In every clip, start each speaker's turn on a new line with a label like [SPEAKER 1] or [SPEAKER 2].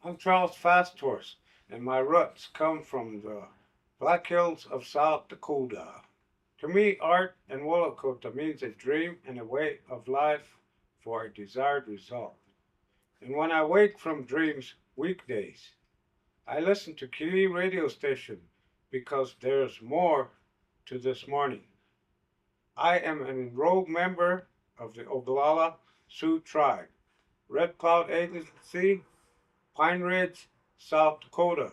[SPEAKER 1] I'm Charles Fast Horse, and my roots come from the Black Hills of South Dakota. To me, art and Lakota means a dream and a way of life for a desired result. And when I wake from dreams weekdays, I listen to Key radio station because there's more to this morning. I am an enrolled member of the Oglala Sioux Tribe, Red Cloud Agency, Pine Ridge, South Dakota,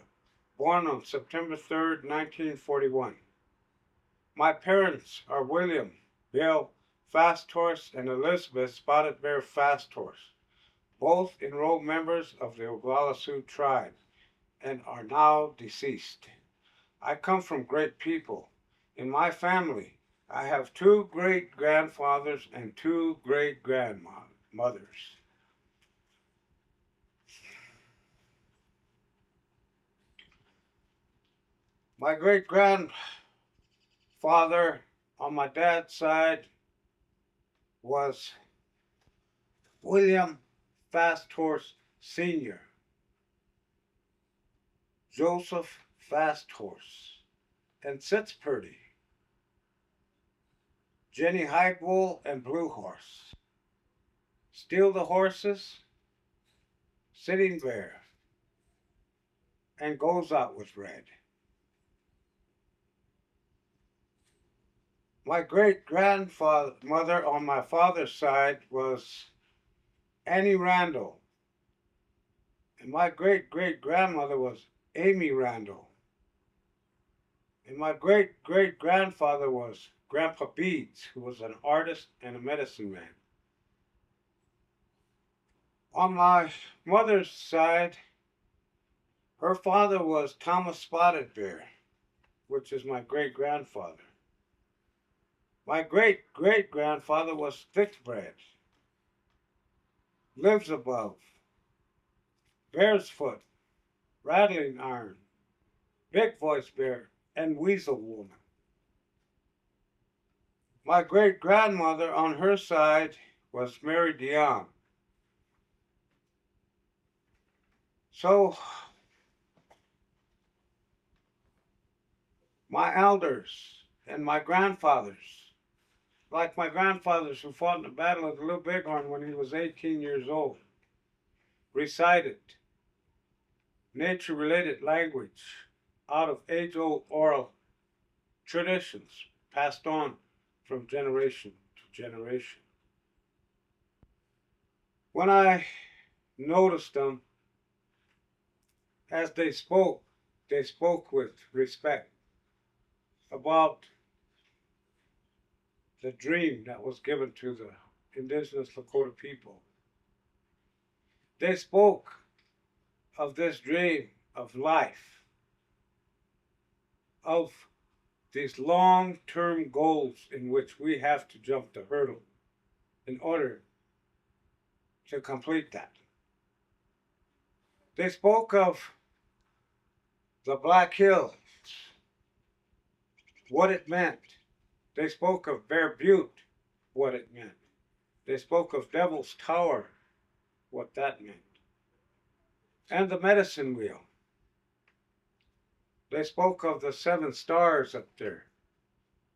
[SPEAKER 1] born on September 3rd, 1941. My parents are William Bill Fast Horse and Elizabeth Spotted Bear Fast Horse, both enrolled members of the Oglala Sioux Tribe and are now deceased. I come from great people. In my family, I have two great grandfathers and two great grandmothers. My great grandfather on my dad's side was William Fast Horse Sr., Joseph Fast Horse, and Sits Purdy, Jenny Highbull and Blue Horse, Steal the Horses, Sitting Bear, and Goes Out with Red. My great grandmother on my father's side was Annie Randall, and my great great grandmother was Amy Randall, and my great great grandfather was Grandpa Beats, who was an artist and a medicine man. On my mother's side, her father was Thomas Spotted Bear, which is my great grandfather. My great great grandfather was Thickbread, Lives Above, Bear's Foot, Rattling Iron, Big Voice Bear, and Weasel Woman. My great grandmother on her side was Mary DeYoung. So, my elders and my grandfathers, like my grandfathers who fought in the Battle of the Little Bighorn when he was 18 years old, recited nature-related language out of age-old oral traditions passed on from generation to generation. When I noticed them, as they spoke with respect about the dream that was given to the indigenous Lakota people. They spoke of this dream of life, of these long-term goals in which we have to jump the hurdle in order to complete that. They spoke of the Black Hills, what it meant. They spoke of Bear Butte, what it meant. They spoke of Devil's Tower, what that meant. And the medicine wheel. They spoke of the 7 stars up there,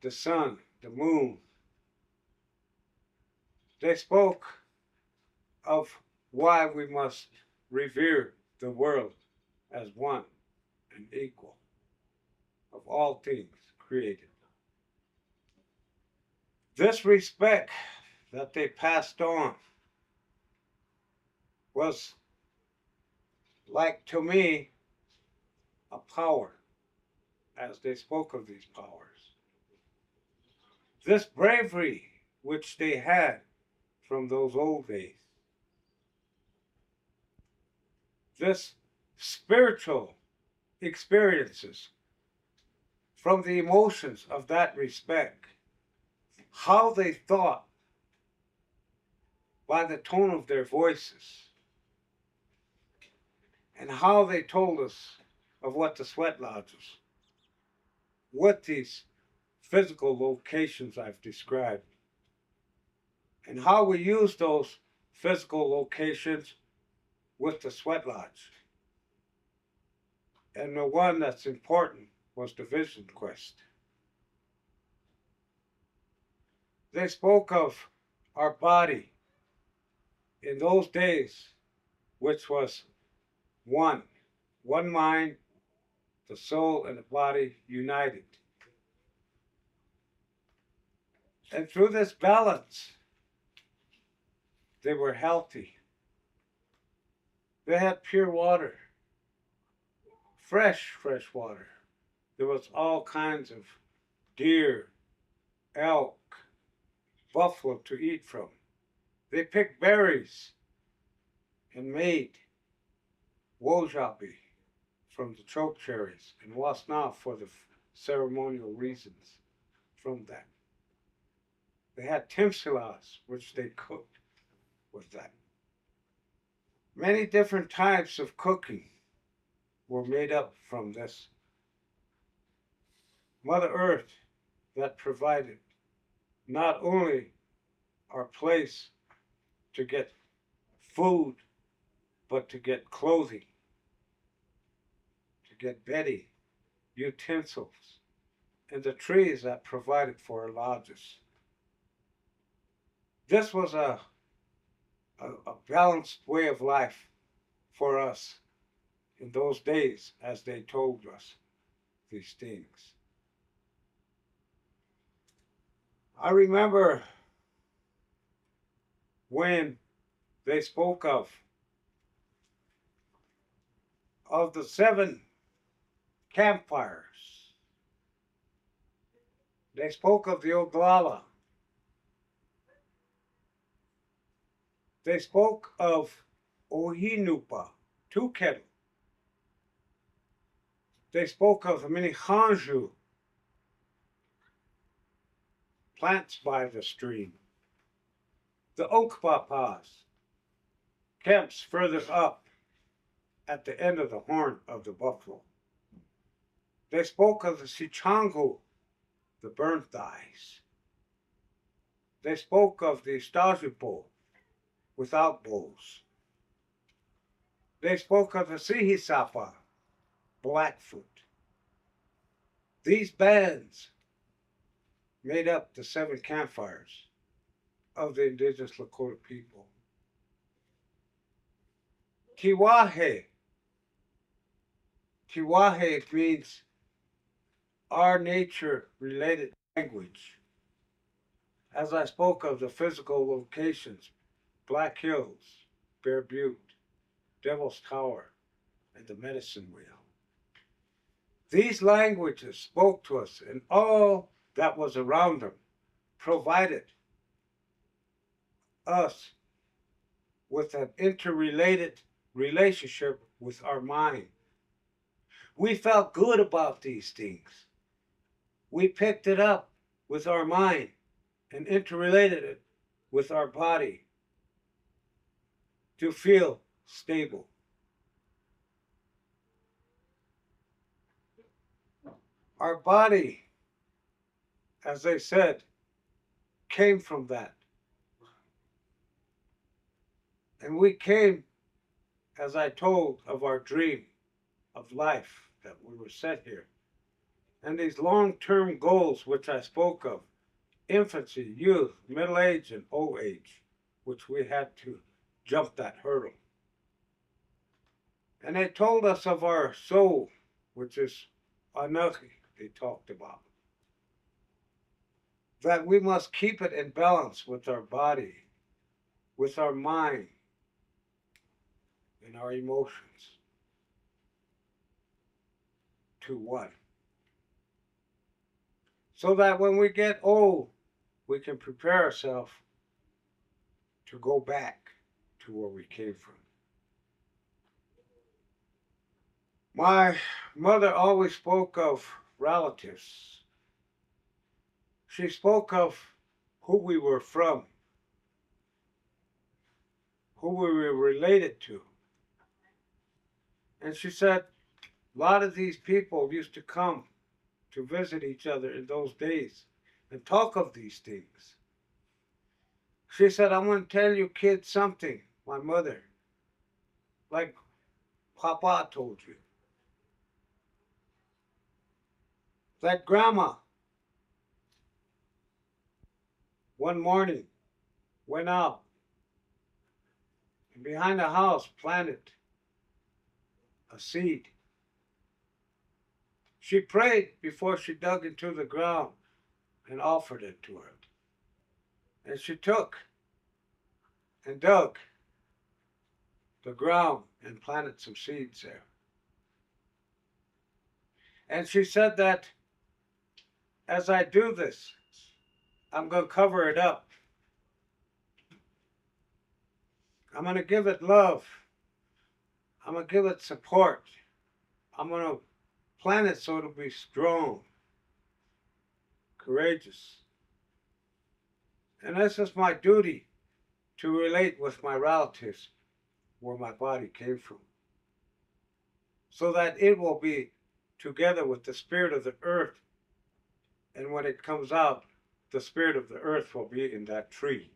[SPEAKER 1] the sun, the moon. They spoke of why we must revere the world as one and equal of all things created. This respect that they passed on was, like to me, a power as they spoke of these powers. This bravery which they had from those old days, this spiritual experiences from the emotions of that respect, how they thought by the tone of their voices, and how they told us of what the sweat lodges, what these physical locations I've described, and how we use those physical locations with the sweat lodge. And the one that's important was the vision quest. They spoke of our body in those days, which was one, one mind, the soul and the body united. And through this balance, they were healthy. They had pure water, fresh water. There was all kinds of deer, elk, buffalo to eat from. They picked berries and made wojabi from the choke cherries and wasna for the ceremonial reasons from that. They had timsilas, which they cooked with that. Many different types of cooking were made up from this Mother Earth that provided not only our place to get food, but to get clothing, to get bedding, utensils, and the trees that provided for our lodges. This was a balanced way of life for us in those days as they told us these things. I remember when they spoke of the 7 campfires. They spoke of the Oglala. They spoke of Ohinupa, 2 kettle. They spoke of the Minihanju, plants by the stream. The Okpapas, camps further up at the end of the horn of the buffalo. They spoke of the Sichangu, the burnt thighs. They spoke of the Stajipo, without bows. They spoke of the Sihisapa, Blackfoot. These bands made up the 7 campfires of the indigenous Lakota people. Tiwahe. Tiwahe means our nature-related language. As I spoke of the physical locations, Black Hills, Bear Butte, Devil's Tower, and the Medicine Wheel. These languages spoke to us, and all that was around them provided us with an interrelated relationship with our mind. We felt good about these things. We picked it up with our mind and interrelated it with our body to feel stable. Our body, as I said, came from that. And we came, as I told, of our dream of life that we were set here. And these long-term goals which I spoke of, infancy, youth, middle age, and old age, which we had to jump that hurdle. And they told us of our soul, which is Anuki, they talked about. That we must keep it in balance with our body, with our mind, and our emotions to one. So that when we get old, we can prepare ourselves to go back to where we came from. My mother always spoke of relatives. She spoke of who we were from, who we were related to. And she said a lot of these people used to come to visit each other in those days and talk of these things. She said, I'm going to tell you kids something, my mother, like Papa told you. that grandma one morning went out and behind the house planted a seed. She prayed before she dug into the ground and offered it to her. And she took and dug the ground and planted some seeds there. And she said that as I do this, I'm going to cover it up. I'm going to give it love. I'm going to give it support. I'm going to plant it so it'll be strong, courageous. And this is my duty to relate with my relatives where my body came from, so that it will be together with the spirit of the earth. And when it comes out, the spirit of the earth will be in that tree,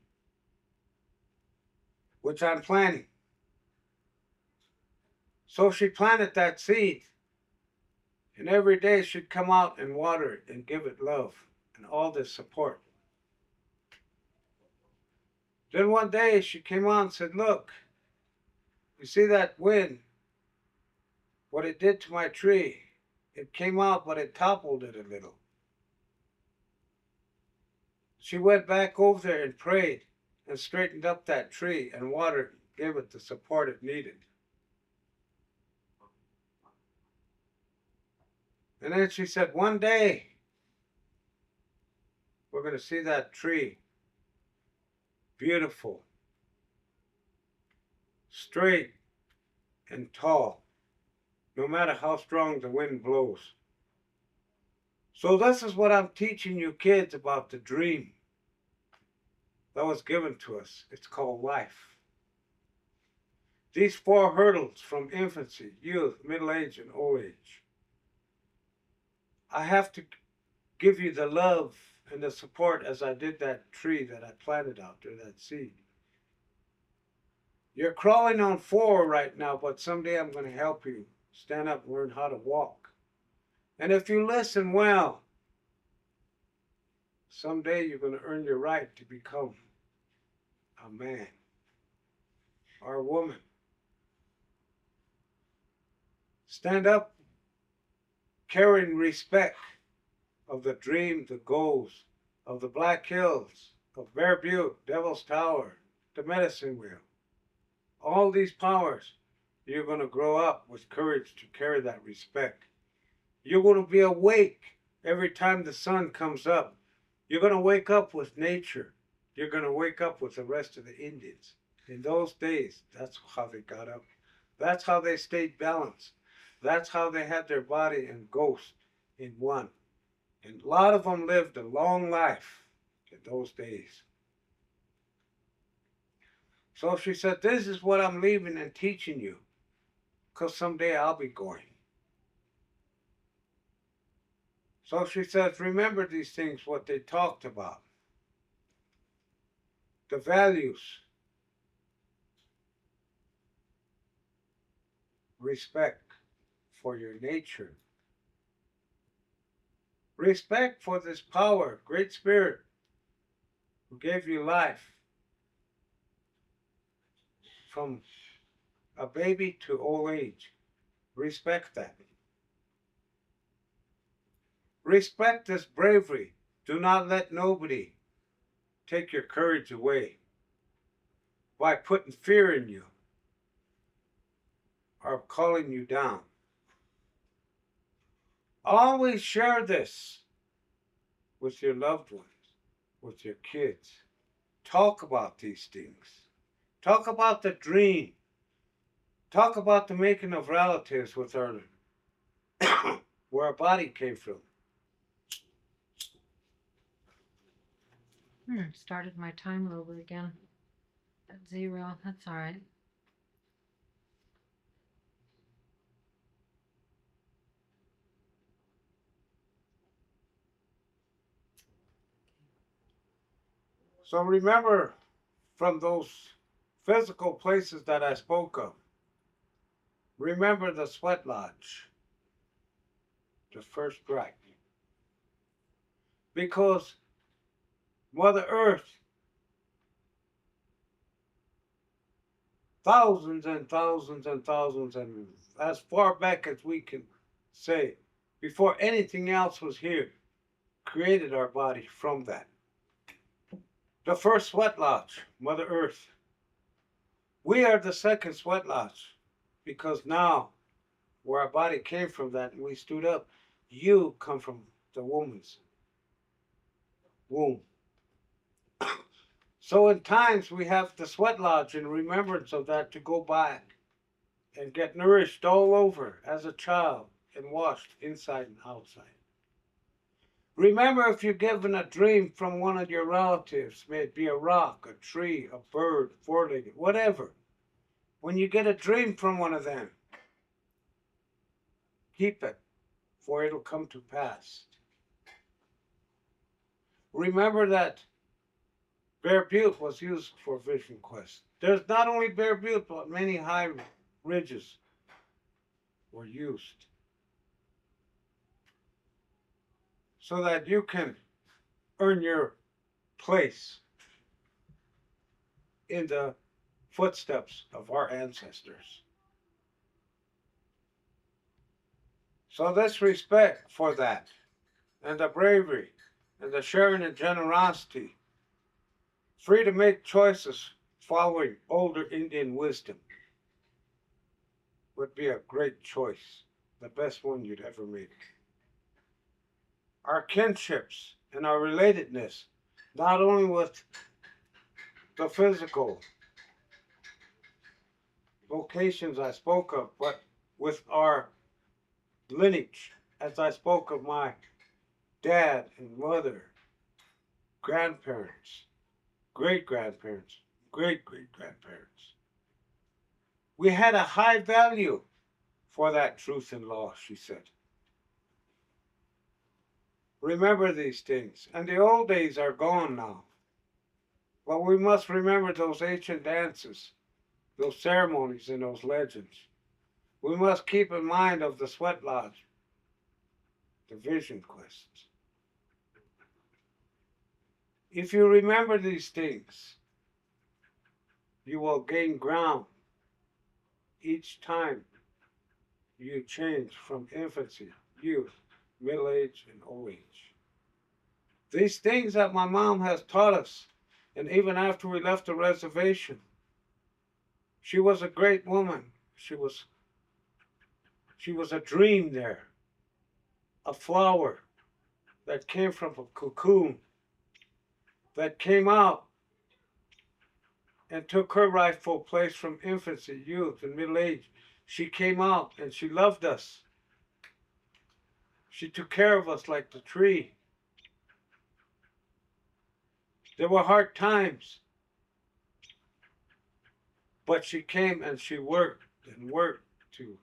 [SPEAKER 1] which I'm planting. So she planted that seed, and every day she'd come out and water it and give it love and all this support. Then one day she came out and said, look, you see that wind, what it did to my tree? It came out, but it toppled it a little. She went back over there and prayed and straightened up that tree and watered, gave it the support it needed. And then she said, one day, we're going to see that tree beautiful, straight, and tall, no matter how strong the wind blows. So this is what I'm teaching you kids about the dream that was given to us. It's called life. These 4 hurdles from infancy, youth, middle age, and old age. I have to give you the love and the support as I did that tree that I planted out there, that seed. You're crawling on 4 right now, but someday I'm going to help you stand up and learn how to walk. And if you listen well, someday you're going to earn your right to become a man or a woman. Stand up, carrying respect of the dream, the goals of the Black Hills, of Bear Butte, Devil's Tower, the Medicine Wheel. All these powers, you're going to grow up with courage to carry that respect. You're going to be awake every time the sun comes up. You're going to wake up with nature. You're going to wake up with the rest of the Indians. In those days, that's how they got up. That's how they stayed balanced. That's how they had their body and ghost in one. And a lot of them lived a long life in those days. So she said, this is what I'm leaving and teaching you, because someday I'll be going. So she says, remember these things, what they talked about. The values. Respect for your nature. Respect for this power, great spirit, who gave you life. From a baby to old age. Respect that. Respect this bravery. Do not let nobody take your courage away by putting fear in you or calling you down. Always share this with your loved ones, with your kids. Talk about these things. Talk about the dream. Talk about the making of relatives with our where our body came from.
[SPEAKER 2] Started my timer over again at 0. That's all right.
[SPEAKER 1] So remember, from those physical places that I spoke of, remember the sweat lodge, the first strike. because Mother Earth, thousands and thousands and thousands, and as far back as we can say, before anything else was here, created our body from that. The first sweat lodge, Mother Earth. We are the second sweat lodge because now, where our body came from that and we stood up, you come from the woman's womb. So in times we have the sweat lodge in remembrance of that to go back and get nourished all over as a child and washed inside and outside. Remember, if you're given a dream from one of your relatives, may it be a rock, a tree, a bird, four-legged, whatever, when you get a dream from one of them, keep it, for it'll come to pass. Remember that Bear Butte was used for vision quest. There's not only Bear Butte, but many high ridges were used so that you can earn your place in the footsteps of our ancestors. So this respect for that, and the bravery, and the sharing and generosity, free to make choices following older Indian wisdom, would be a great choice, the best one you'd ever make. Our kinships and our relatedness, not only with the physical locations I spoke of, but with our lineage, as I spoke of my dad and mother, grandparents, great grandparents, great great grandparents. We had a high value for that truth and law, she said. Remember these things, and the old days are gone now. But we must remember those ancient dances, those ceremonies, and those legends. We must keep in mind of the sweat lodge, the vision quests. If you remember these things, you will gain ground each time you change from infancy, youth, middle age, and old age. These things that my mom has taught us, and even after we left the reservation, she was a great woman. She was a dream there, a flower that came from a cocoon, that came out and took her rightful place from infancy, youth, and middle age. She came out and she loved us. She took care of us like the tree. There were hard times, but she came and she worked and worked to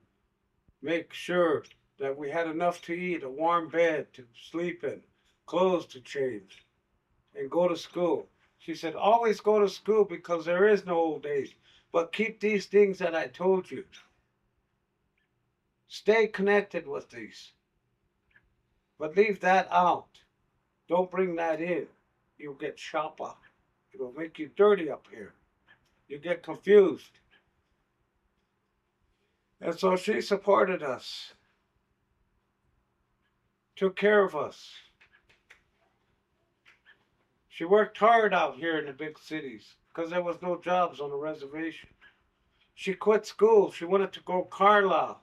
[SPEAKER 1] make sure that we had enough to eat, a warm bed to sleep in, clothes to change, and go to school. She said, always go to school because there is no old age, but keep these things that I told you. Stay connected with these, but leave that out. Don't bring that in. You'll get shapa. It'll make you dirty up here. You get confused. And so she supported us, took care of us. She worked hard out here in the big cities because there was no jobs on the reservation. She quit school. She wanted to go Carlisle,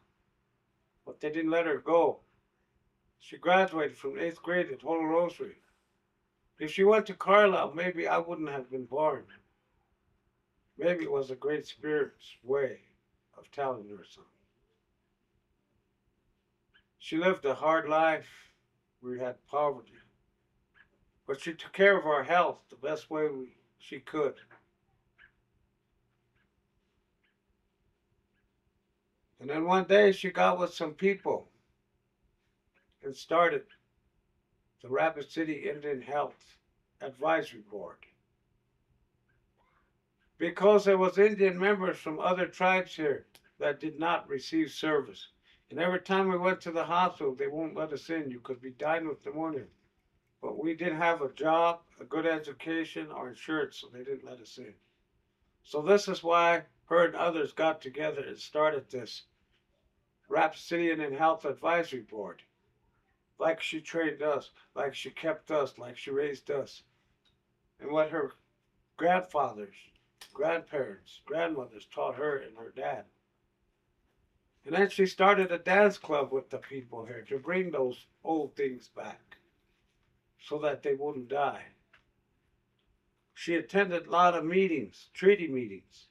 [SPEAKER 1] but they didn't let her go. She graduated from 8th grade at Holy Rosary. If she went to Carlisle, maybe I wouldn't have been born. Maybe it was a great spirit's way of telling her something. She lived a hard life. We had poverty. But she took care of our health the best way she could. And then one day she got with some people and started the Rapid City Indian Health Advisory Board. Because there was Indian members from other tribes here that did not receive service. And every time we went to the hospital, they won't let us in. You could be dying with pneumonia. but we didn't have a job, a good education, or insurance, so they didn't let us in. So this is why her and others got together and started this Rhapsodian and Health Advisory Board. Like she trained us, like she kept us, like she raised us. And what her grandfathers, grandparents, grandmothers taught her and her dad. And then she started a dance club with the people here to bring those old things back so that they wouldn't die. She attended a lot of meetings, treaty meetings.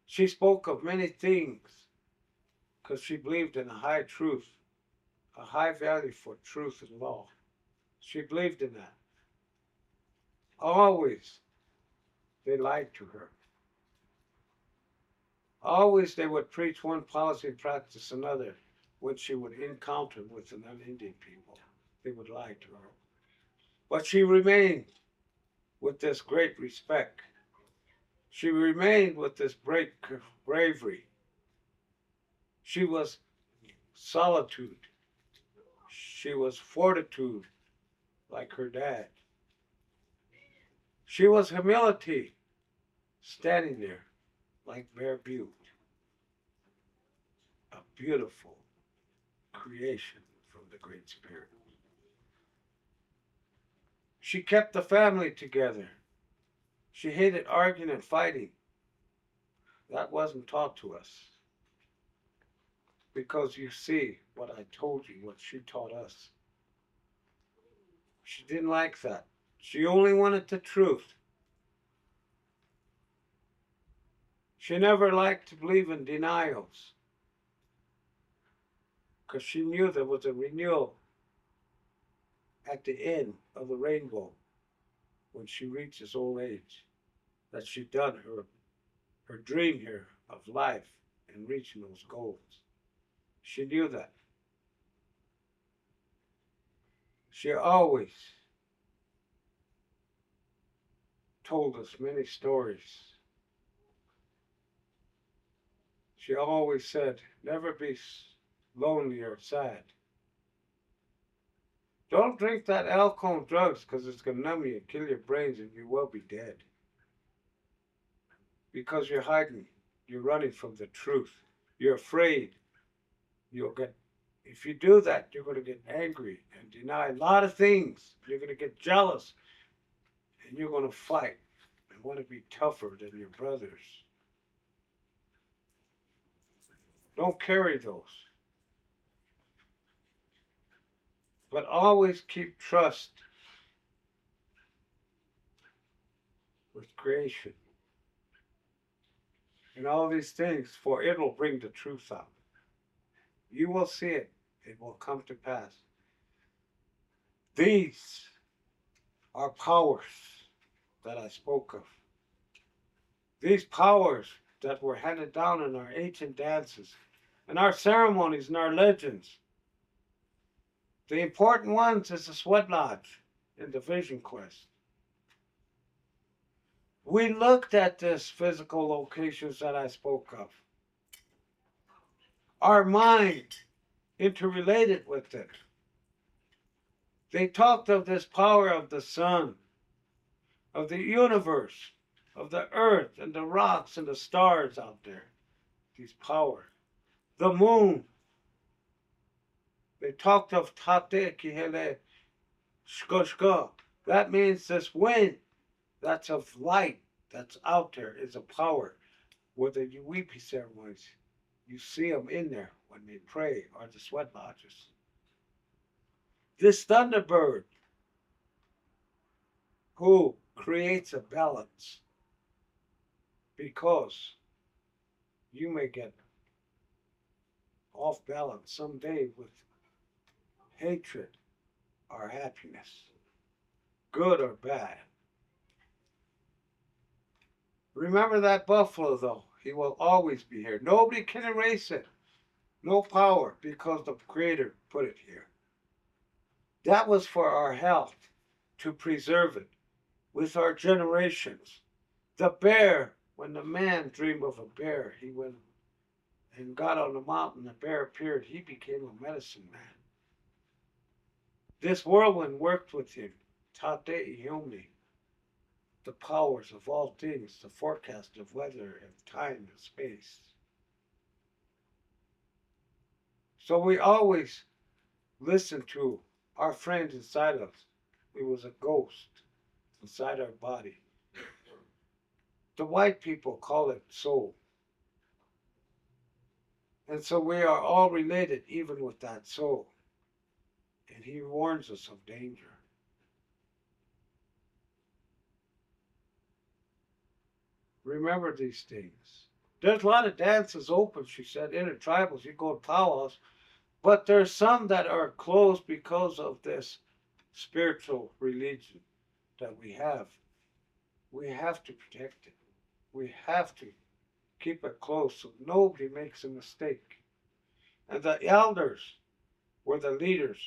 [SPEAKER 1] She spoke of many things because she believed in a high truth, a high value for truth and law. She believed in that. Always they lied to her. Always they would preach one policy and practice another when she would encounter with the non-Indian people. They would lie to her. But she remained with this great respect. She remained with this great bravery. She was solitude. She was fortitude like her dad. She was humility standing there like Bear Butte. A beautiful creation from the Great Spirit. She kept the family together. She hated arguing and fighting. That wasn't taught to us. Because you see what I told you, what she taught us. She didn't like that. She only wanted the truth. She never liked to believe in denials. Because she knew there was a renewal at the end of the rainbow when she reaches old age. That she'd done her dream here of life and reaching those goals. She knew that. She always told us many stories. She always said, never be lonely or sad. Don't drink that alcohol and drugs because it's going to numb you and kill your brains and you will be dead. Because you're hiding. You're running from the truth. You're afraid. You'll get, if you do that, you're going to get angry and deny a lot of things. You're going to get jealous. And you're going to fight and want to be tougher than your brothers. Don't carry those. But always keep trust with creation. And all these things, for it will bring the truth out. You will see it. It will come to pass. These are powers that I spoke of. These powers that were handed down in our ancient dances, in our ceremonies, and our legends. The important ones is the sweat lodge in the vision quest. We looked at this physical locations that I spoke of. Our mind interrelated with it. They talked of this power of the sun, of the universe, of the earth and the rocks and the stars out there. These power. The moon. They talked of tate kihele shkoshko. That means this wind that's of light that's out there is a power. With the Uwipi ceremonies, you see them in there when they pray or the sweat lodges. This thunderbird who creates a balance because you may get off balance someday with hatred or happiness, good or bad. Remember that buffalo, though. He will always be here. Nobody can erase it. No power, because the Creator put it here. That was for our health, to preserve it with our generations. The bear, when the man dreamed of a bear, he went and got on the mountain, the bear appeared, he became a medicine man. This whirlwind worked with him. Tate Iomni, the powers of all things, the forecast of weather and time and space. So we always listen to our friend inside us. It was a ghost inside our body. The white people call it soul. And so we are all related, even with that soul. And he warns us of danger. Remember these things. There's a lot of dances open, she said, intertribals. You go to powwows, but there's some that are closed because of this spiritual religion that we have. We have to protect it. We have to keep it close so nobody makes a mistake. And the elders were the leaders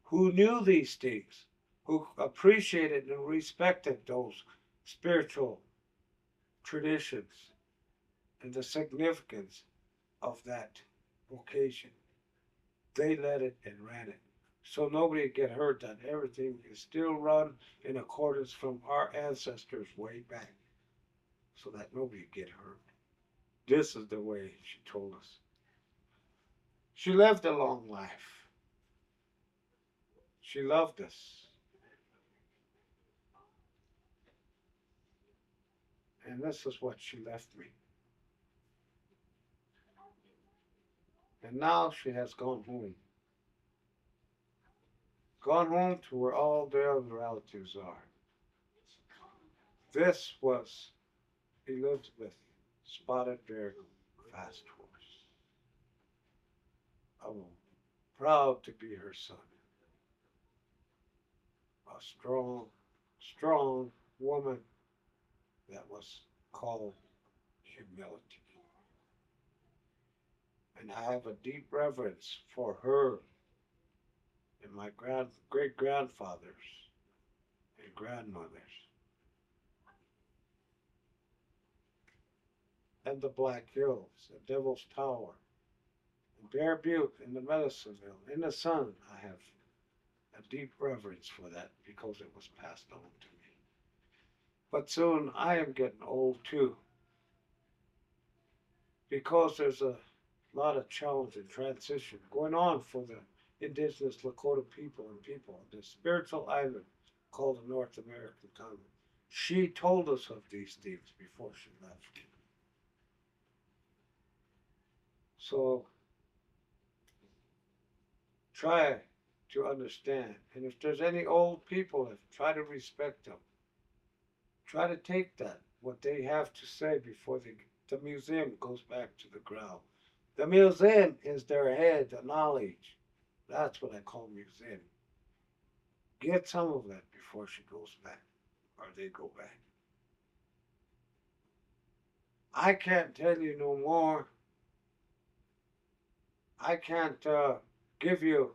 [SPEAKER 1] who knew these things, who appreciated and respected those spiritual traditions and the significance of that occasion. They led it and ran it. So nobody get hurt, that everything is still run in accordance from our ancestors way back. So that nobody get hurt. This is the way she told us. She lived a long life. She loved us. And this is what she left me. And now she has gone home. Gone home to where all the other relatives are. This was Elizabeth Spotted Bear Fast Horse. I'm proud to be her son. A strong, strong woman that was called humility. And I have a deep reverence for her and my great grandfathers and grandmothers. And the Black Hills, the Devil's Tower, and Bear Butte, and the Medicine Mill, in the sun. I have a deep reverence for that because it was passed on to me. But soon I am getting old too, because there's a lot of challenge and transition going on for the indigenous Lakota people and people on this spiritual island called the North American continent. She told us of these things before she left. So try to understand. And if there's any old people, try to respect them. Try to take that, what they have to say before the museum goes back to the ground. The museum is their head, the knowledge. That's what I call museum. Get some of that before she goes back, or they go back. I can't tell you no more. I can't give you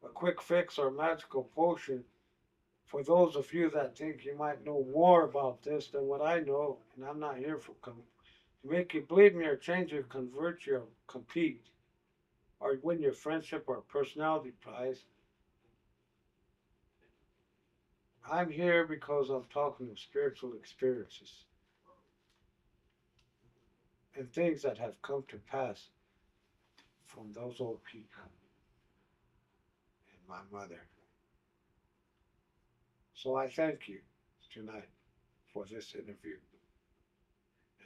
[SPEAKER 1] a quick fix or magical potion for those of you that think you might know more about this than what I know. And I'm not here to make you believe me or change you, convert you, or compete, or win your friendship or personality prize. I'm here because I'm talking of spiritual experiences and things that have come to pass from those old people and my mother. So I thank you tonight for this interview,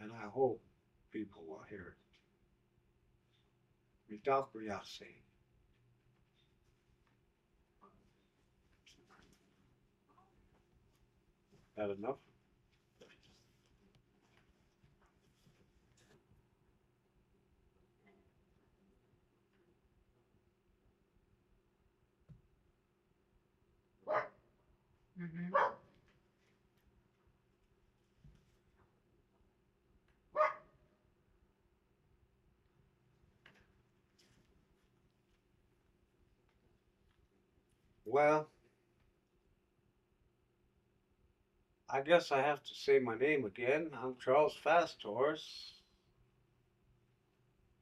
[SPEAKER 1] and I hope people will hear it. Without Riase. That enough?
[SPEAKER 2] Mm-hmm.
[SPEAKER 1] Well, I guess I have to say my name again. I'm Charles Fasthorse.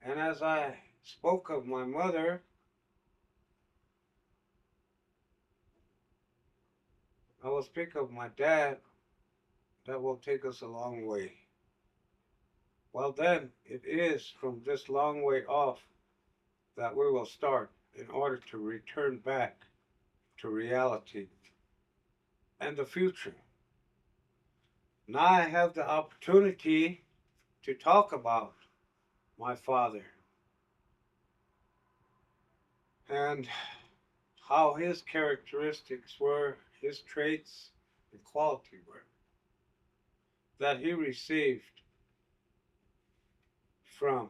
[SPEAKER 1] And as I spoke of my mother, I will speak of my dad that will take us a long way. Well, then, it is from this long way off that we will start in order to return back to reality and the future. Now I have the opportunity to talk about my father and how his characteristics were, his traits and quality were that he received from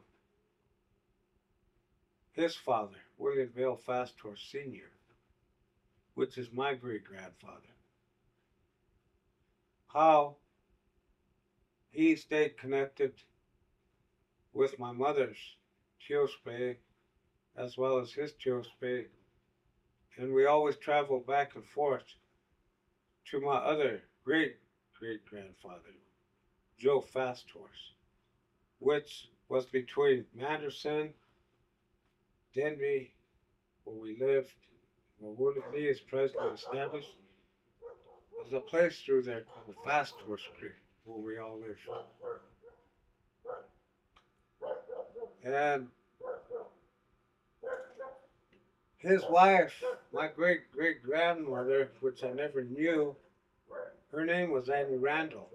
[SPEAKER 1] his father, William Vale Fastor Sr., which is my great grandfather. How he stayed connected with my mother's Tiospe as well as his Tiospe, and we always traveled back and forth to my other great great grandfather, Joe Fastors, which was between Manderson, Denby, where we lived, where Wooded Lee is presently established. There's a place through there called Fastors Creek where we all lived. And his wife, my great great grandmother, which I never knew, her name was Annie Randall.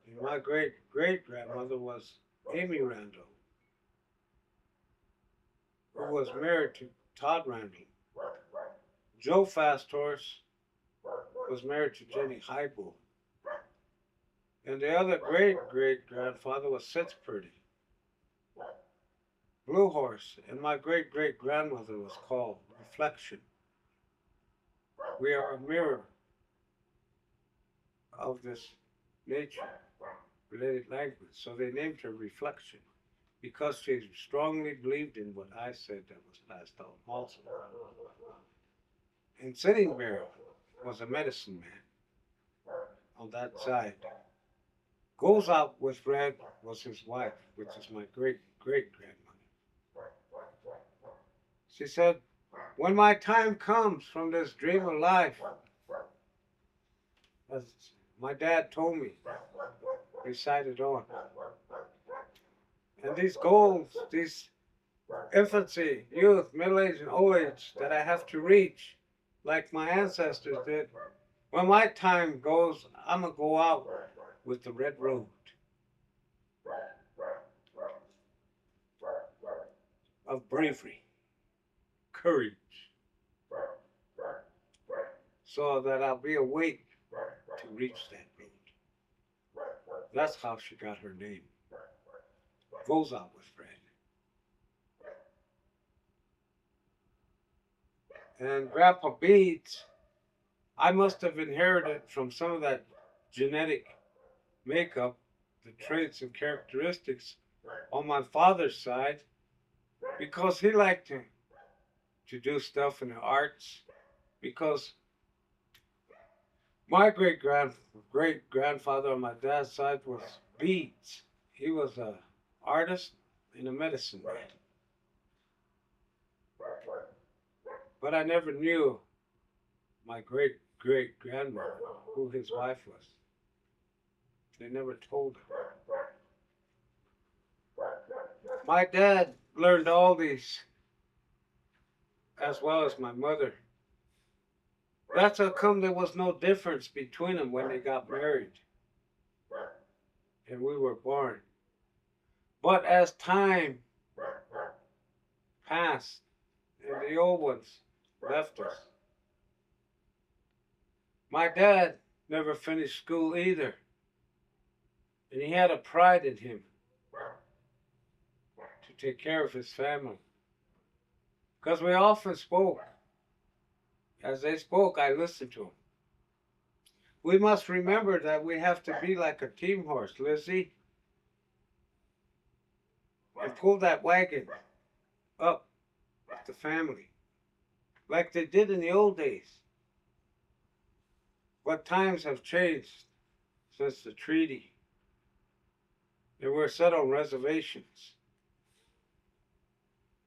[SPEAKER 1] And my great great grandmother was Amy Randall, who was married to Todd Randall. Joe Fasthorse was married to Jenny Highbull. And the other great great grandfather was Sitz Purdy, Blue Horse, and my great great grandmother was called Reflection. We are a mirror of this nature related language. So they named her Reflection because she strongly believed in what I said that was passed on also. And Sitting Bear was a medicine man on that side. Goes Out with Red was his wife, which is my great great grandmother. She said, when my time comes from this dream of life, as my dad told me, recited on. And these goals, these infancy, youth, middle age, and old age that I have to reach, like my ancestors did, when my time goes, I'm going to go out with the red road. Of bravery, courage, so that I'll be awake to reach that road. That's how she got her name. Goes Out with Red. And Grandpa Beads, I must have inherited from some of that genetic makeup, the traits and characteristics on my father's side, because he liked to do stuff in the arts, because my great grandfather on my dad's side was Beads. He was an artist and a medicine man. But I never knew my great great grandmother, who his wife was. They never told him. My dad learned all these, as well as my mother. That's how come there was no difference between them when they got married and we were born. But as time passed and the old ones left us, my dad never finished school either. And he had a pride in him to take care of his family. Because we often spoke. As they spoke, I listened to them. We must remember that we have to be like a team horse, Lizzie, and pull that wagon up with the family, like they did in the old days. But times have changed since the treaty. They were set on reservations.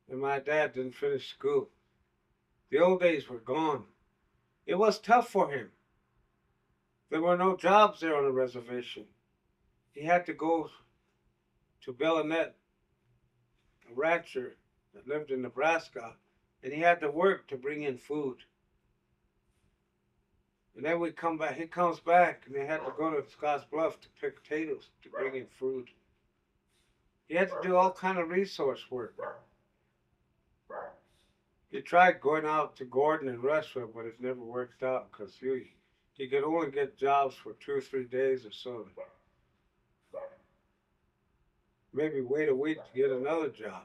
[SPEAKER 1] And my dad didn't finish school. The old days were gone. It was tough for him. There were no jobs there on the reservation. He had to go to Bellinet, a rancher that lived in Nebraska, and he had to work to bring in food. And then we come back. He comes back, and they had to go to Scotts Bluff to pick potatoes to bring in food. He had to do all kind of resource work. He tried going out to Gordon and Rushville, but it never worked out because he could only get jobs for 2 or 3 days or so. Maybe wait a week to get another job.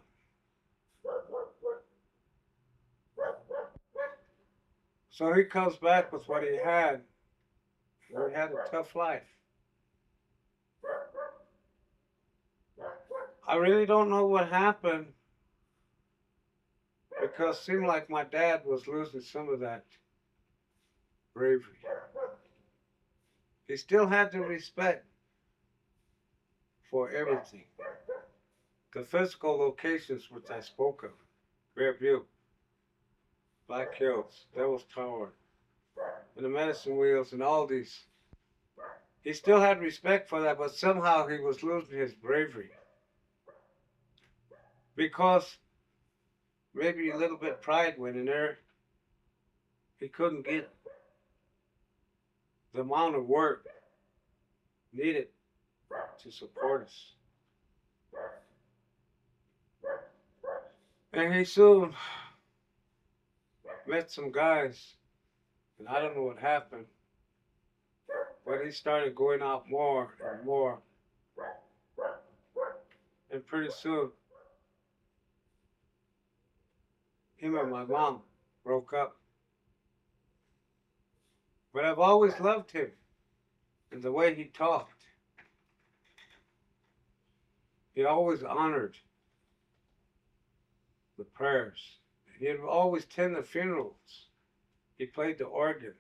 [SPEAKER 1] So he comes back with what he had. And he had a tough life. I really don't know what happened because it seemed like my dad was losing some of that bravery. He still had the respect for everything. The physical locations which I spoke of, Bear Butte, Black Hills, Devil's Tower, and the Medicine Wheels and all these. He still had respect for that, but somehow he was losing his bravery. Because maybe a little bit pride went in there. He couldn't get the amount of work needed to support us. And he soon met some guys, and I don't know what happened, but he started going out more and more. And pretty soon, him and my mom broke up. But I've always loved him and the way he talked. He always honored the prayers. He'd always attend the funerals. He played the organ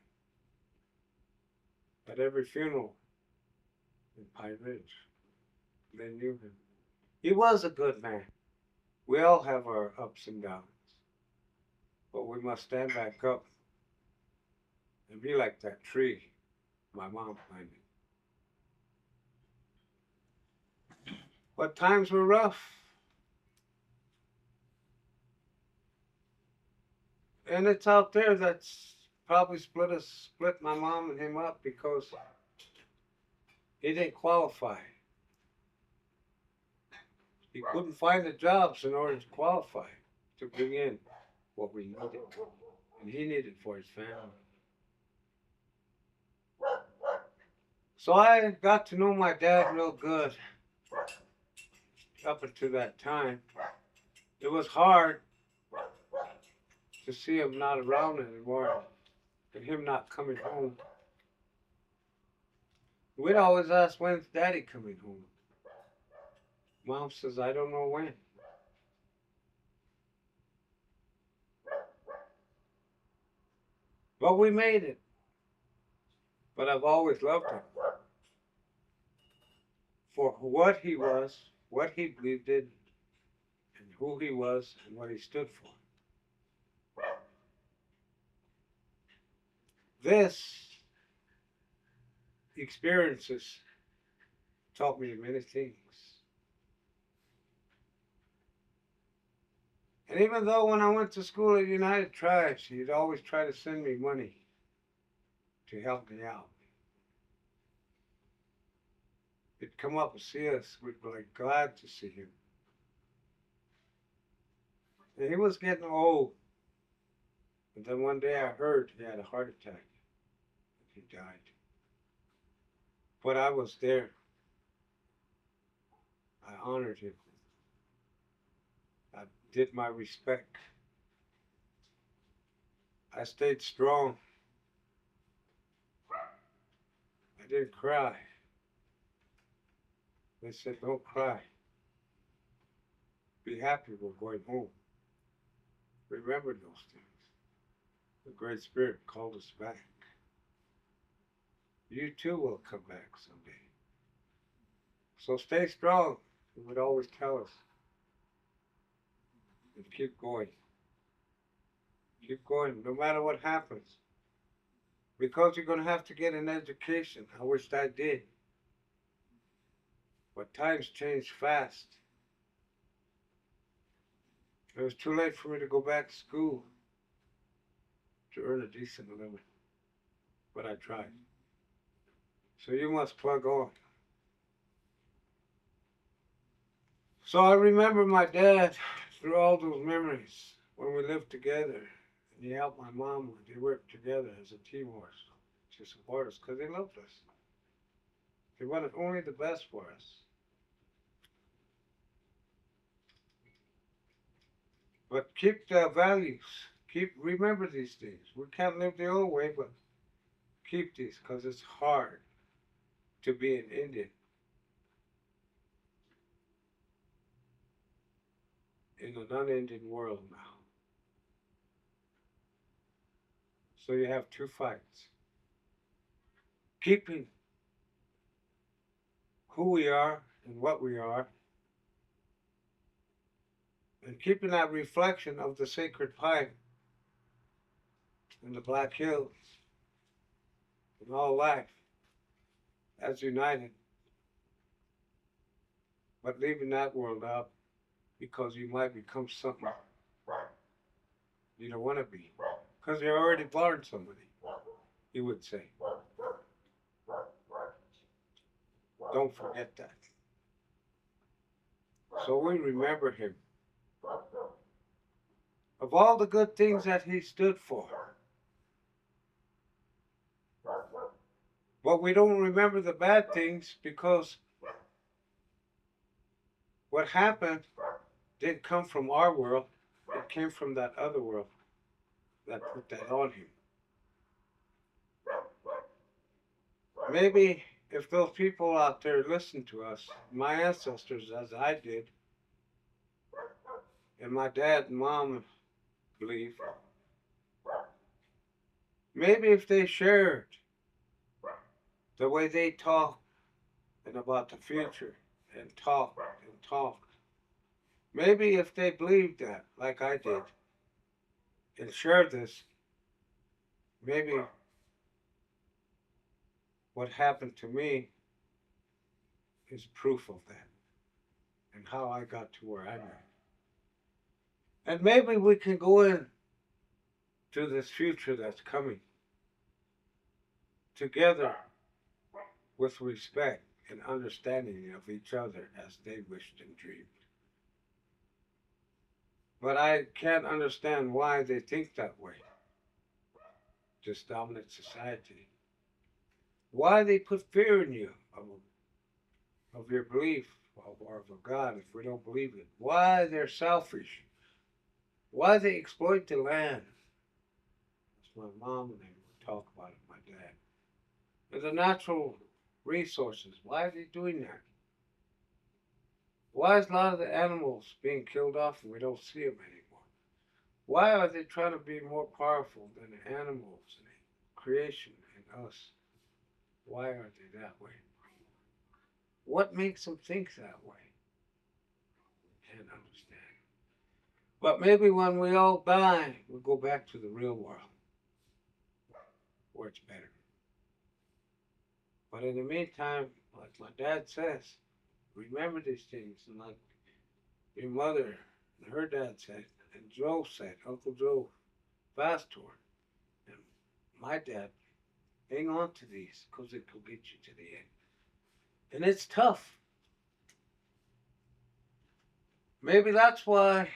[SPEAKER 1] at every funeral in Pine Ridge. They knew him. He was a good man. We all have our ups and downs. But we must stand back up and be like that tree my mom planted. But times were rough. And it's out there that's probably split my mom and him up because he didn't qualify. He couldn't find the jobs in order to qualify to bring in what we needed. And he needed for his family. So I got to know my dad real good up until that time. It was hard to see him not around anymore and him not coming home. We'd always ask, when's Daddy coming home? Mom says, I don't know when. But we made it. But I've always loved him for what he was, what he believed in, and who he was, and what he stood for. This experiences taught me many things. And even though when I went to school at United Tribes, he'd always try to send me money to help me out. He'd come up and see us. We'd be like glad to see him. And he was getting old. And then one day I heard he had a heart attack. He died. But I was there. I honored him. I did my respect. I stayed strong. I didn't cry. They said, don't cry. Be happy we're going home. Remember those things. The Great Spirit called us back. You too will come back someday. So stay strong, he would always tell us. And keep going. Keep going, no matter what happens. because you're going to have to get an education. I wished I did. But times change fast. It was too late for me to go back to school to earn a decent living. But I tried. So you must plug on. So I remember my dad through all those memories when we lived together. And he helped my mom when they worked together as a team to support us because they loved us. They wanted only the best for us. But keep the values. Remember these things. We can't live the old way, but keep these because it's hard to be an Indian in a non-Indian world now. So you have two fights. Keeping who we are and what we are, and keeping that reflection of the sacred pine in the Black Hills and all life as united, but leaving that world out because you might become something you don't want to be. Because you're already born somebody, he would say. Don't forget that. So we remember him. Of all the good things that he stood for. But we don't remember the bad things because what happened didn't come from our world. It came from that other world that put that on him. Maybe if those people out there listen to us, my ancestors as I did, and my dad and mom believe, maybe if they shared the way they talk and about the future and talk, maybe if they believed that like I did and shared this, maybe what happened to me is proof of that and how I got to where I'm at. And maybe we can go in to this future that's coming together with respect and understanding of each other as they wished and dreamed. But I can't understand why they think that way, this dominant society. Why they put fear in you of your belief or of a God if we don't believe it. Why they're selfish. Why they exploit the land. That's my mom and they would talk about it, my dad. And the natural resources. Why are they doing that? Why is a lot of the animals being killed off and we don't see them anymore? Why are they trying to be more powerful than the animals and the creation and us? Why are they that way? What makes them think that way? Can't understand. But maybe when we all die, we'll go back to the real world where it's better. But in the meantime, like my dad says, remember these things. And like your mother and her dad said, and Joe said, Uncle Joe passed to her. And my dad, hang on to these because it will get you to the end. And it's tough. Maybe that's why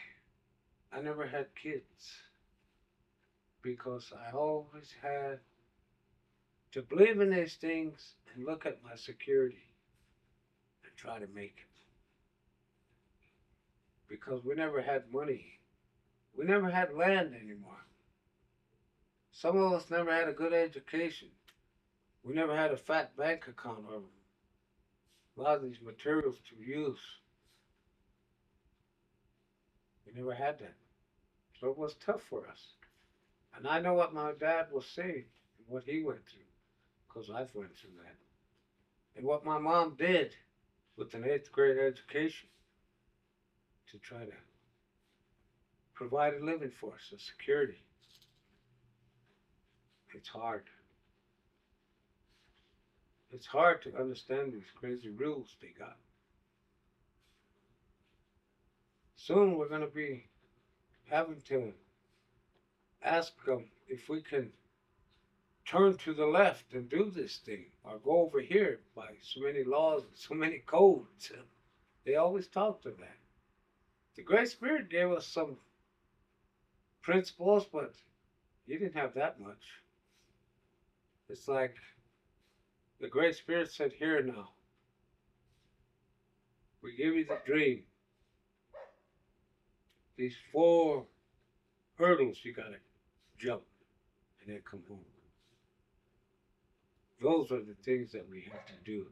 [SPEAKER 1] I never had kids. Because I always had to believe in these things and look at my security and try to make it. Because we never had money. We never had land anymore. Some of us never had a good education. We never had a fat bank account or a lot of these materials to use. We never had that. So it was tough for us. And I know what my dad was saying and what he went through, because I've went through that. And what my mom did with an 8th grade education to try to provide a living for us, a security. It's hard. It's hard to understand these crazy rules they got. Soon we're going to be having to ask them if we can turn to the left and do this thing or go over here by so many laws and so many codes. They always talk to that. The Great Spirit gave us some principles, but he didn't have that much. It's like the Great Spirit said, here now, we give you the dream. These 4 hurdles you gotta jump and then come home. Those are the things that we have to do.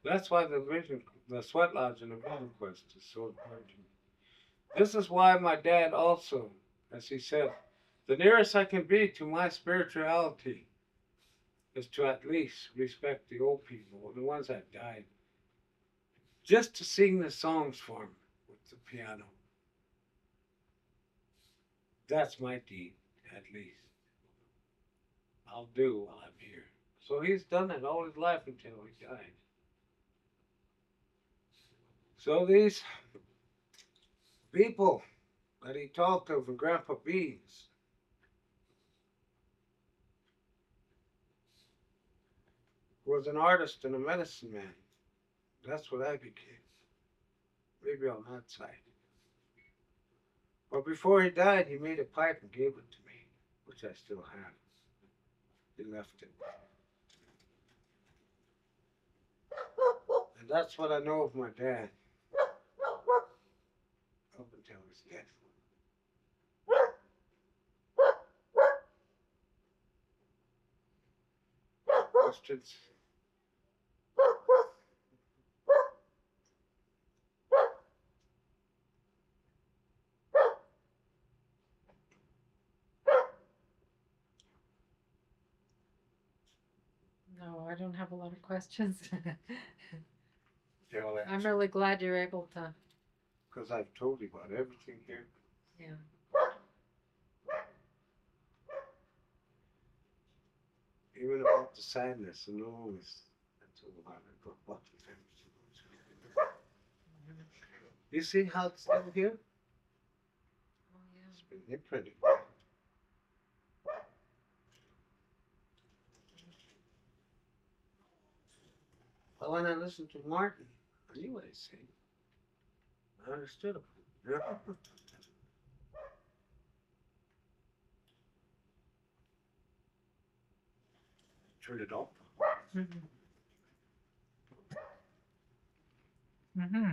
[SPEAKER 1] That's why the sweat lodge and the vision quest is so important to me. This is why my dad also, as he said, the nearest I can be to my spirituality is to at least respect the old people, the ones that died, just to sing the songs for them with the piano. That's my deed, at least. I'll do while I'm here. So he's done it all his life until he died. So these people that he talked of in Grandpa Beans was an artist and a medicine man. That's what I became. Maybe on that side. But before he died, he made a pipe and gave it to me, which I still have. He left it. And that's what I know of my dad. Up until his death. Questions?
[SPEAKER 2] No, I don't have a lot of questions.
[SPEAKER 1] Yeah,
[SPEAKER 2] I'm really glad you're able to.
[SPEAKER 1] Because I've told you about everything here.
[SPEAKER 2] Yeah.
[SPEAKER 1] Even about the sadness and loneliness. I told about it. About the family. You see how it's still here?
[SPEAKER 2] Oh, yeah.
[SPEAKER 1] It's been imprinted. But when I listened to Martin, I knew what he said. I understood him. Yeah. Turn it off.
[SPEAKER 2] Mm-hmm. Mm-hmm.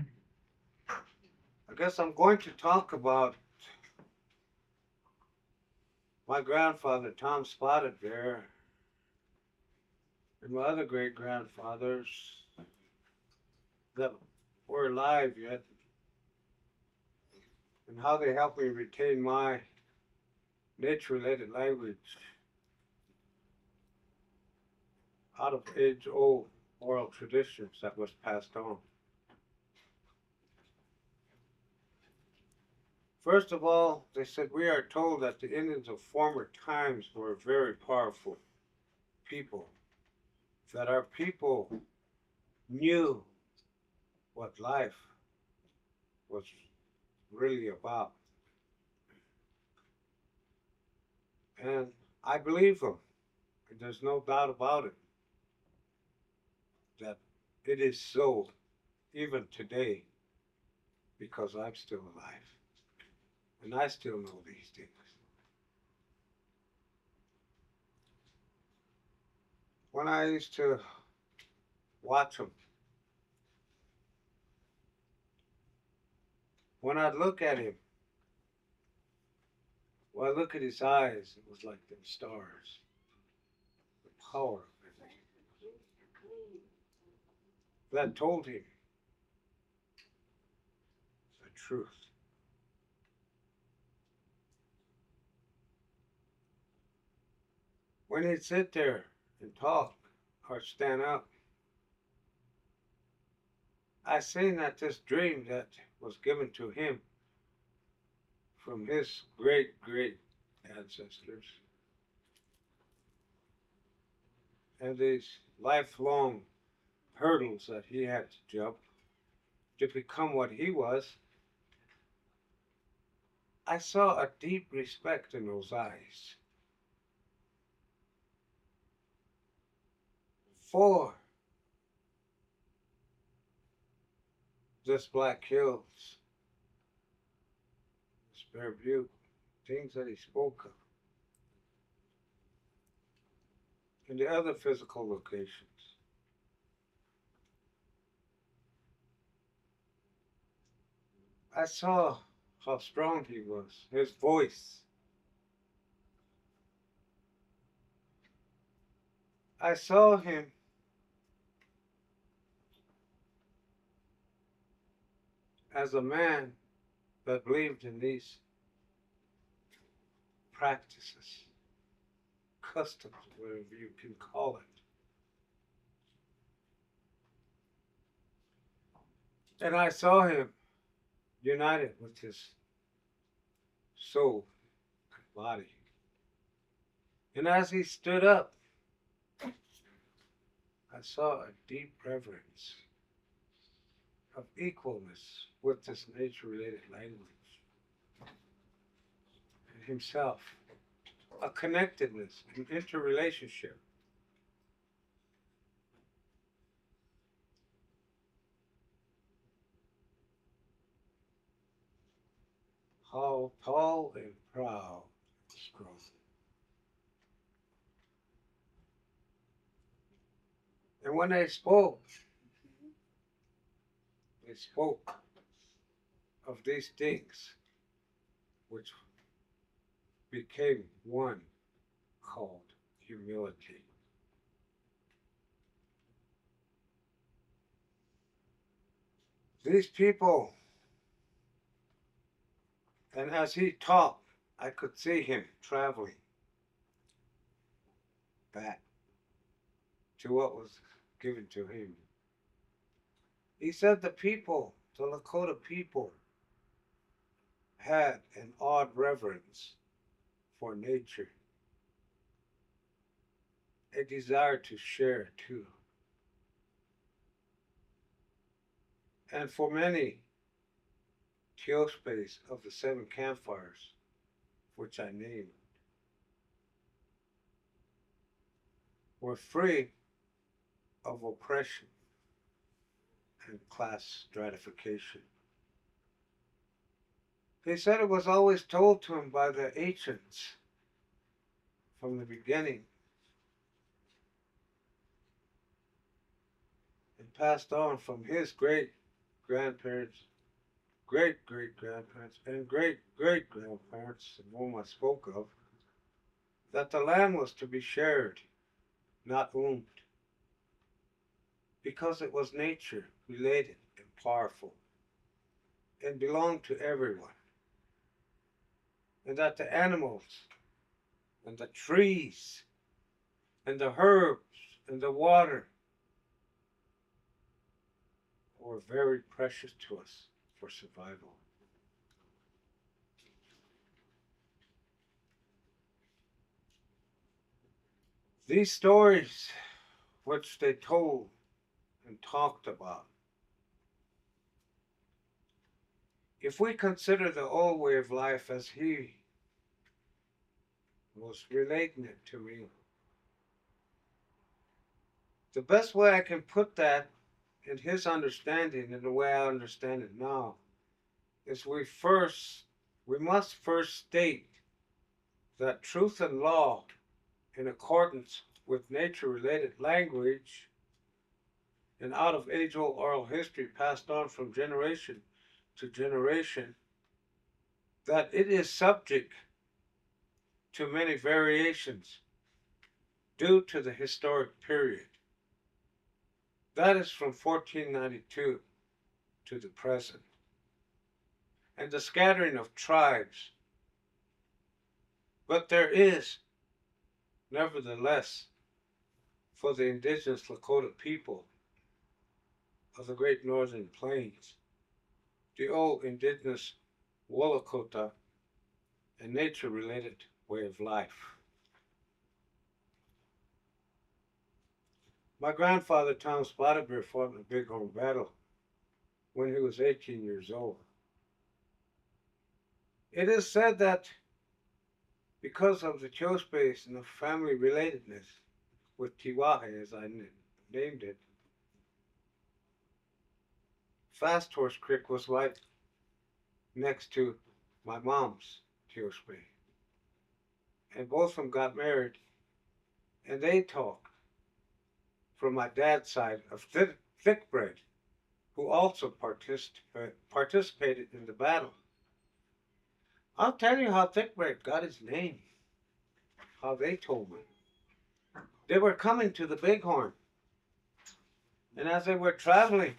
[SPEAKER 1] I guess I'm going to talk about my grandfather, Tom Spotted Bear, and my other great grandfathers that were alive yet, and how they helped me retain my nature-related language out of age-old oral traditions that was passed on. First of all, they said, we are told that the Indians of former times were very powerful people, that our people knew what life was really about. And I believe them. And there's no doubt about it that it is so even today because I'm still alive. And I still know these things. When I used to watch them, when I'd look at him, when I look at his eyes, it was like them stars. The power of it. That told him the truth. When he'd sit there and talk or stand up, I seen that this dream that was given to him from his great great ancestors. and these lifelong hurdles that he had to jump to become what he was, I saw a deep respect in those eyes for this Black Hills, this Bear Butte, things that he spoke of, and the other physical locations. I saw how strong he was, his voice. I saw him as a man that believed in these practices, customs, whatever you can call it. And I saw him united with his soul and body. And as he stood up, I saw a deep reverence of equalness with this nature related language and himself, a connectedness, an interrelationship. How tall and proud and strong. And when they spoke of these things which became one called humility. These people, and as he talked, I could see him traveling back to what was given to him. He said the people, the Lakota people, had an odd reverence for nature, a desire to share too. And for many Teospes of the 7 campfires, which I named, were free of oppression and class stratification. He said it was always told to him by the ancients from the beginning and passed on from his great grandparents, great great grandparents, and great great grandparents, the whom I spoke of, that the land was to be shared, not owned, because it was nature related and powerful and belonged to everyone, and that the animals and the trees and the herbs and the water were very precious to us for survival. These stories, which they told and talked about, if we consider the old way of life as he was relating it to me, the best way I can put that in his understanding and the way I understand it now is we must first state that truth and law in accordance with nature related language and out of age old oral history passed on from generation to generation, that it is subject to many variations due to the historic period. That is from 1492 to the present, and the scattering of tribes. But there is, nevertheless, for the indigenous Lakota people of the Great Northern Plains, the old indigenous Lakota and nature-related way of life. My grandfather, Tom Spotted Bear, fought in a Bighorn battle when he was 18 years old. It is said that because of the Cho space and the family relatedness with Tiwahe, as I named it, Fast Horse Creek was right next to my mom's Cho space. And both of them got married, and they talk from my dad's side of Thickbread, who also participated in the battle. I'll tell you how Thickbread got his name, how they told me. They were coming to the Bighorn, and as they were traveling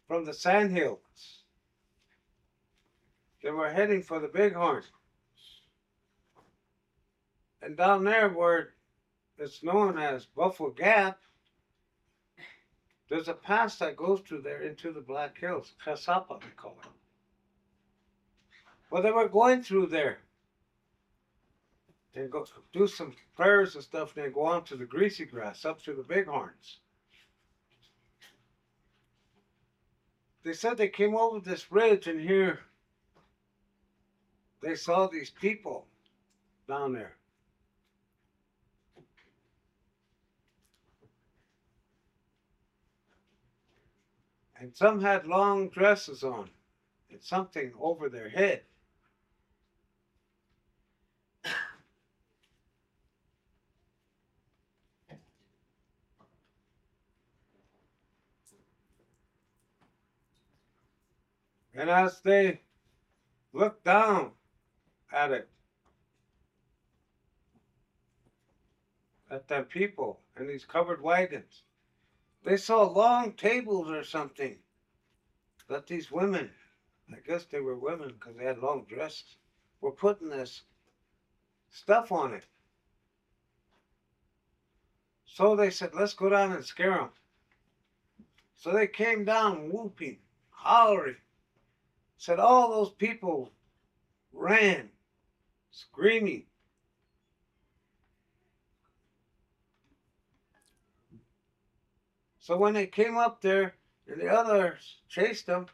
[SPEAKER 1] from the Sandhills, they were heading for the Bighorn. And down there where it's known as Buffalo Gap, there's a pass that goes through there into the Black Hills, Casapa they call it. Well, they were going through there and go do some prayers and stuff, and then go on to the Greasy Grass, up to the Bighorns. They said they came over this ridge, and here they saw these people down there. And some had long dresses on and something over their head. And as they looked down at it, at them people in these covered wagons, they saw long tables or something that these women, I guess they were women because they had long dresses, were putting this stuff on it. So they said, let's go down and scare them. So they came down whooping, hollering. Said all those people ran, screaming. So when they came up there and the others chased them,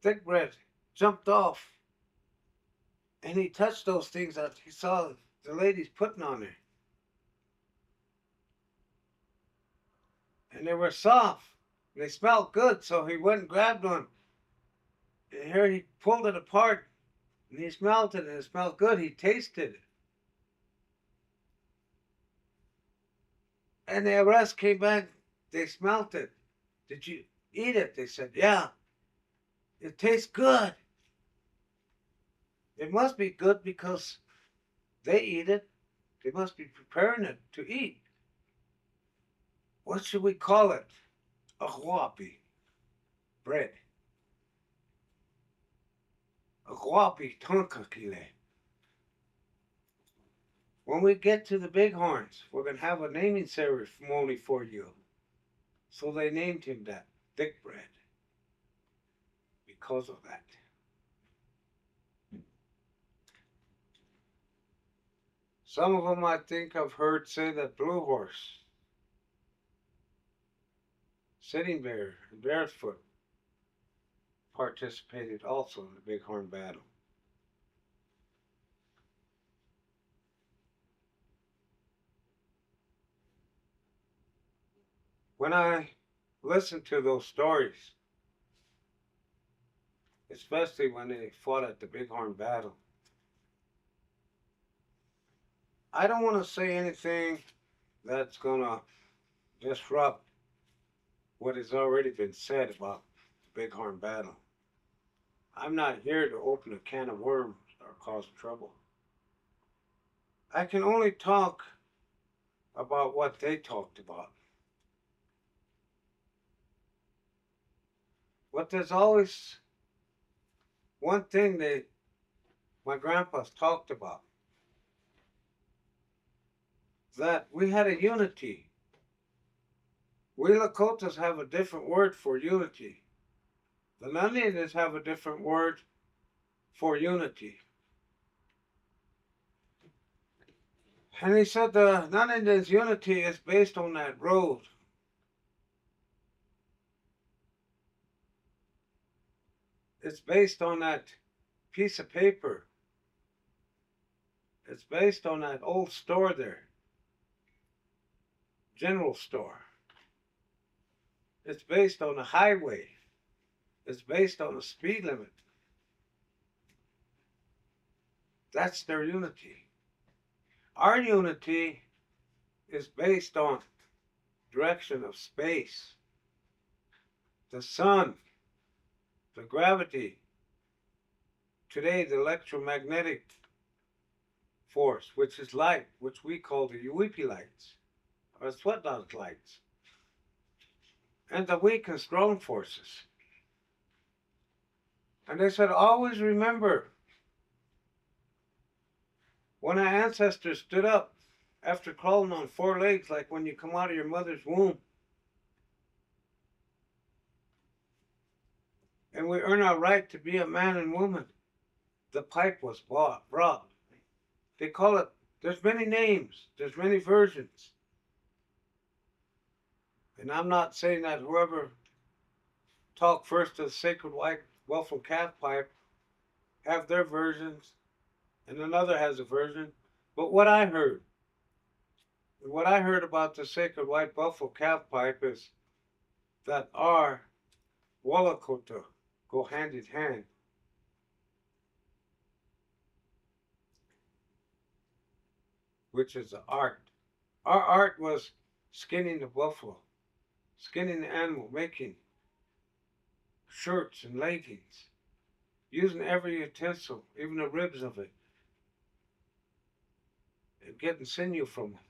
[SPEAKER 1] Thickbread jumped off and he touched those things that he saw the ladies putting on there. And they were soft. They smelled good, so he went and grabbed one. And here he pulled it apart and he smelled it and it smelled good. He tasted it. And the rest came back. They smelt it. Did you eat it? They said, yeah. It tastes good. It must be good because they eat it. They must be preparing it to eat. What should we call it? A huapi. Bread. A huapi tonkakile. When we get to the Bighorns, we're going to have a naming ceremony for you. So they named him that, Thickbread, because of that. Some of them I think I've heard say that Blue Horse, Sitting Bear, and Barefoot participated also in the Bighorn battle. When I listen to those stories, especially when they fought at the Bighorn battle, I don't want to say anything that's going to disrupt what has already been said about the Bighorn battle. I'm not here to open a can of worms or cause trouble. I can only talk about what they talked about. But there's always one thing my grandpa's talked about. That we had a unity. We Lakotas have a different word for unity. The Indians have a different word for unity. And he said the non-Indians' unity is based on that road. It's based on that piece of paper. It's based on that old store there, general store. It's based on a highway. It's based on a speed limit. That's their unity. Our unity is based on direction of space, the sun, the gravity. Today, the electromagnetic force, which is light, which we call the UEP lights, or sweat-dot lights, and the weak and strong forces. And they said, always remember, when our ancestors stood up after crawling on 4 legs, like when you come out of your mother's womb, and we earn our right to be a man and woman, the pipe was brought. They call it, there's many names, there's many versions. And I'm not saying that whoever talked first to the sacred white buffalo calf pipe have their versions, and another has a version. But what I heard about the sacred white buffalo calf pipe is that our Lakota go hand in hand. Which is the art. Our art was skinning the buffalo, skinning the animal, making shirts and leggings, using every utensil, even the ribs of it, and getting sinew from them.